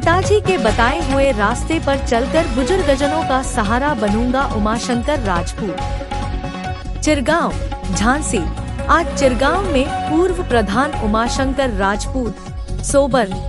पिताजी के बताए हुए रास्ते पर चलकर बुजुर्गजनों का सहारा बनूंगा। उमाशंकर राजपूत। चिरगांव, झांसी। आज चिरगांव में पूर्व प्रधान उमाशंकर राजपूत सोबर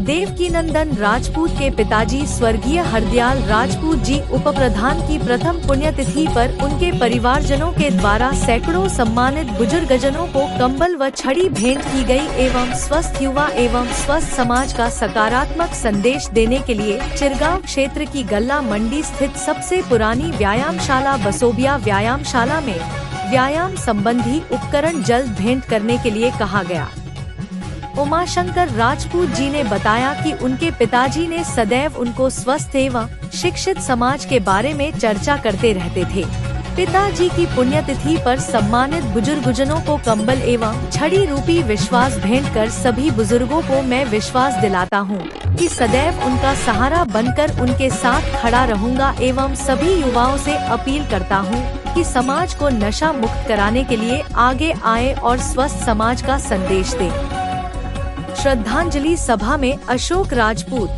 देवकीनंदन राजपूत के पिताजी स्वर्गीय हरदयाल राजपूत जी उपप्रधान की प्रथम पुण्यतिथि पर उनके परिवारजनों के द्वारा सैकड़ों सम्मानित बुजुर्गजनों को कंबल व छड़ी भेंट की गई एवं स्वस्थ युवा एवं स्वस्थ समाज का सकारात्मक संदेश देने के लिए चिरगांव क्षेत्र की गल्ला मंडी स्थित सबसे पुरानी व्यायामशाला बसोबिया व्यायामशाला में व्यायाम संबंधी उपकरण जल्द भेंट करने के लिए कहा गया। उमाशंकर राजपूत जी ने बताया कि उनके पिताजी ने सदैव उनको स्वस्थ एवं शिक्षित समाज के बारे में चर्चा करते रहते थे। पिताजी की पुण्यतिथि पर सम्मानित बुजुर्गजनों को कंबल एवं छड़ी रूपी विश्वास भेंट कर सभी बुजुर्गों को मैं विश्वास दिलाता हूं कि सदैव उनका सहारा बनकर उनके साथ खड़ा रहूंगा एवं सभी युवाओं से अपील करता हूं कि समाज को नशा मुक्त कराने के लिए आगे आए और स्वस्थ समाज का संदेश दें। श्रद्धांजलि सभा में अशोक राजपूत,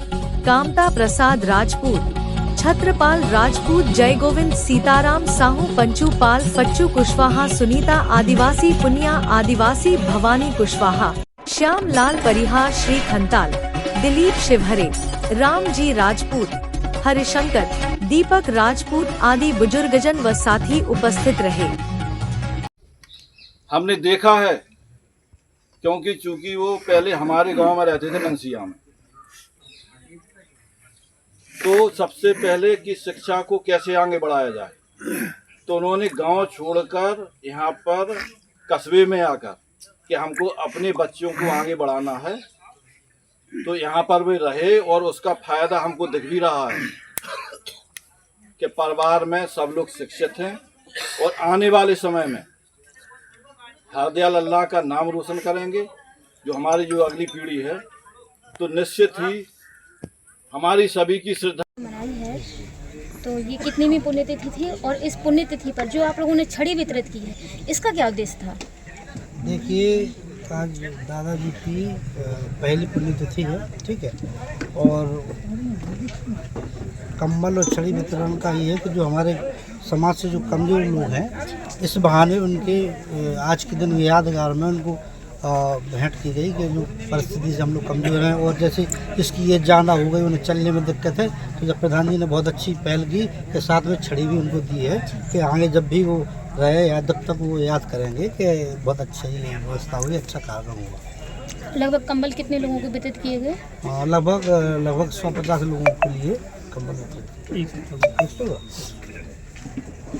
कामता प्रसाद राजपूत, छत्रपाल राजपूत, जय गोविंद, सीताराम साहू, पंचू पाल, फच्चू कुशवाहा, सुनीता आदिवासी, पुनिया आदिवासी, भवानी कुशवाहा, श्याम लाल परिहार, श्री खंताल, दिलीप शिवहरे, राम जी राजपूत, हरिशंकर, दीपक राजपूत आदि बुजुर्गजन व साथी उपस्थित रहे। हमने देखा है क्योंकि चूंकि वो पहले हमारे गांव में रहते थे नंसिया में, तो सबसे पहले कि शिक्षा को कैसे आगे बढ़ाया जाए, तो उन्होंने गांव छोड़कर यहाँ पर कस्बे में आकर कि हमको अपने बच्चों को आगे बढ़ाना है, तो यहाँ पर वे रहे और उसका फायदा हमको दिख भी रहा है कि परिवार में सब लोग शिक्षित हैं और आने वाले समय में हरदयाल अल्लाह का नाम रोशन करेंगे। जो हमारी जो अगली पीढ़ी है तो निश्चित ही हमारी सभी की श्रद्धा मनाई है। तो ये कितनी पुण्यतिथि थी और इस पुण्यतिथि पर जो आप लोगों ने छड़ी वितरित की है, इसका क्या उद्देश्य था? देखिए, आज दादाजी की पहली पुण्यतिथि है, ठीक है, और कंबल और छड़ी वितरण का ये है कि जो हमारे समाज से जो कमज़ोर लोग हैं, इस बहाने उनके आज के दिन यादगार में उनको भेंट की गई कि जो परिस्थिति से हम लोग कमज़ोर हैं और जैसे जिसकी ये ज़्यादा हो गई, उन्हें चलने में दिक्कत है, तो जब प्रधान जी ने बहुत अच्छी पहल की कि साथ में छड़ी भी उनको दी है कि आगे जब भी वो रहे या जब तक वो याद करेंगे कि बहुत अच्छा ही व्यवस्था हुई, अच्छा कार्य हुआ। लगभग कंबल कितने लोगों को वितरित किए गए? लगभग 150 लोगों के लिए कंबल।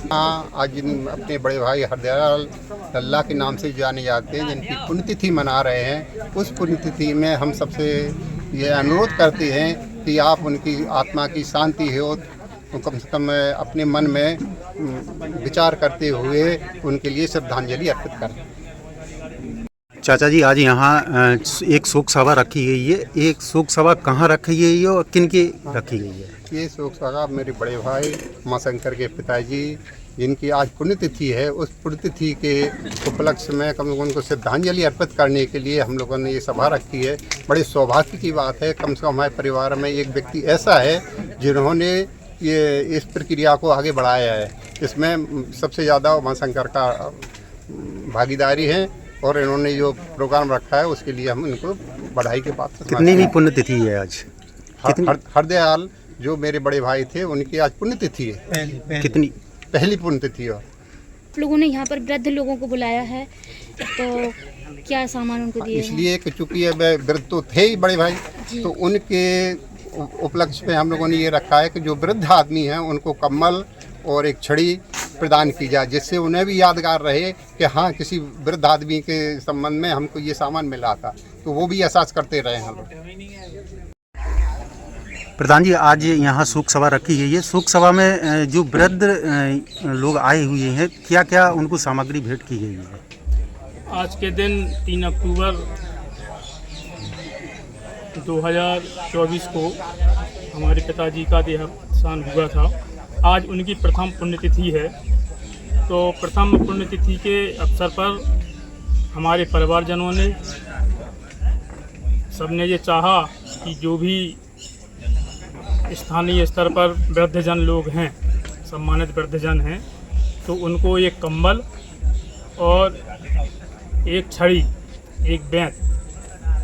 हाँ, आज अपने बड़े भाई हरदयाल अल्लाह के नाम से जाने जाते हैं, जिनकी पुण्यतिथि मना रहे हैं, उस पुण्यतिथि में हम सबसे ये अनुरोध करते हैं कि आप उनकी आत्मा की शांति हो तो कम से कम अपने मन में विचार करते हुए उनके लिए श्रद्धांजलि अर्पित करें। चाचा जी, आज यहाँ एक शोक सभा रखी गई है, एक शोक सभा कहाँ रखी गई है और किन की रखी गई है? ये शोक सभा मेरे बड़े भाई उमाशंकर के पिताजी जिनकी आज पुण्यतिथि है, उस पुण्यतिथि के उपलक्ष्य में कम से कम उनको श्रद्धांजलि अर्पित करने के लिए हम लोगों ने ये सभा रखी है। बड़े सौभाग्य की बात है, कम से कम हमारे परिवार में एक व्यक्ति ऐसा है जिन्होंने ये इस प्रक्रिया को आगे बढ़ाया है। इसमें सबसे ज़्यादा उमाशंकर का भागीदारी है और इन्होंने जो प्रोग्राम रखा है उसके लिए हम इनको बधाई के पात्र। कितनी भी पुण्यतिथि है आज? हरदयाल जो मेरे बड़े भाई थे उनकी आज पुण्यतिथि है। कितनी? पहली पुण्यतिथि है। आप लोगों ने यहाँ पर वृद्ध लोगों को बुलाया है, तो क्या सामान उनको दिए? इसलिए कि चूँकि वृद्ध तो थे ही बड़े भाई, तो उनके उपलक्ष्य में हम लोगों ने ये रखा है कि जो वृद्ध आदमी हैं उनको कम्बल और एक छड़ी प्रदान की जाए, जिससे उन्हें भी यादगार रहे कि हाँ, किसी वृद्ध आदमी के संबंध में हमको ये सामान मिला था, तो वो भी एहसास करते रहे हम लोग। प्रधान जी, आज यहाँ शोक सभा रखी गई है, शोक सभा में जो वृद्ध लोग आए हुए हैं, क्या क्या उनको सामग्री भेंट की गई है? आज के दिन 3 अक्टूबर 2024 को हमारे पिताजी का देहावसान हुआ था। आज उनकी प्रथम पुण्यतिथि है, तो प्रथम पुण्यतिथि के अवसर पर हमारे परिवारजनों ने सबने ये चाहा कि जो भी स्थानीय स्तर पर वृद्धजन लोग हैं, सम्मानित वृद्धजन हैं, तो उनको एक कंबल और एक छड़ी, एक बेंत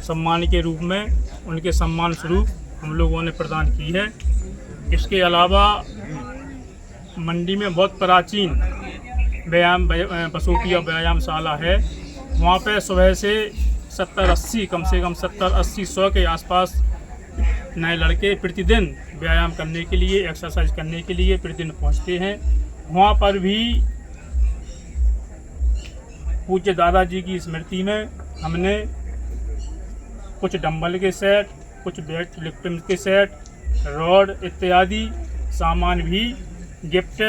सम्मान के रूप में उनके सम्मान स्वरूप हम लोगों ने प्रदान की है। इसके अलावा मंडी में बहुत प्राचीन बसोटिया व्यायामशाला है। वहाँ पे सुबह से 70-80 कम से कम 70-80-100 के आसपास नए लड़के प्रतिदिन व्यायाम करने के लिए, एक्सरसाइज करने के लिए प्रतिदिन पहुँचते हैं। वहाँ पर भी पूज्य दादाजी की स्मृति में हमने कुछ डंबल के सेट, कुछ वेट लिफ्टिंग के सेट, रॉड इत्यादि सामान भी गिफ्ट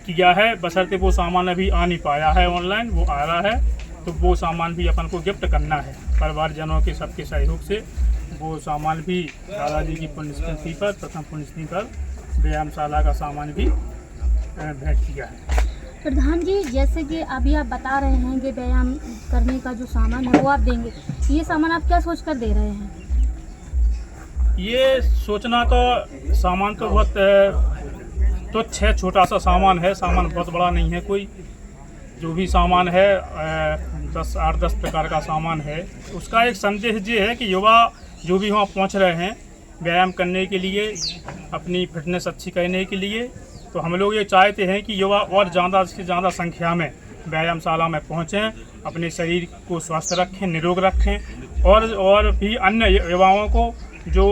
किया है। बशर्ते वो सामान अभी आ नहीं पाया है, ऑनलाइन वो आ रहा है, तो वो सामान भी अपन को गिफ्ट करना है। परिवारजनों के सबके सहयोग से वो सामान भी दादाजी की पुण्यतिथि पर, प्रथम पुण्यतिथि पर व्यायामशाला का सामान भी भेंट किया है। प्रधान जी, जैसे कि अभी आप बता रहे हैं कि व्यायाम करने का जो सामान है वो आप देंगे, ये सामान आप क्या सोचकर दे रहे हैं? ये सोचना तो सामान तो बहुत तुच्छ है, छोटा सा सामान है, सामान बहुत बड़ा नहीं है कोई। जो भी सामान है 8-10 प्रकार का सामान है। उसका एक संदेश ये है कि युवा जो भी वहाँ पहुँच रहे हैं व्यायाम करने के लिए, अपनी फिटनेस अच्छी करने के लिए, तो हम लोग ये चाहते हैं कि युवा और ज़्यादा से ज़्यादा संख्या में व्यायामशाला में पहुँचें, अपने शरीर को स्वस्थ रखें, निरोग रखें, और भी अन्य युवाओं को, जो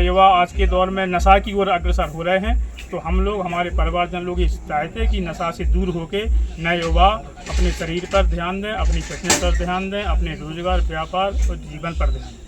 युवा आज के दौर में नशा की ओर अग्रसर हो रहे हैं, तो हम लोग, हमारे परिवारजन लोग ये चाहते हैं कि नशा से दूर होकर नए युवा अपने शरीर पर ध्यान दें, अपनी फिटनेस पर ध्यान दें, अपने रोजगार, व्यापार और जीवन पर ध्यान दें।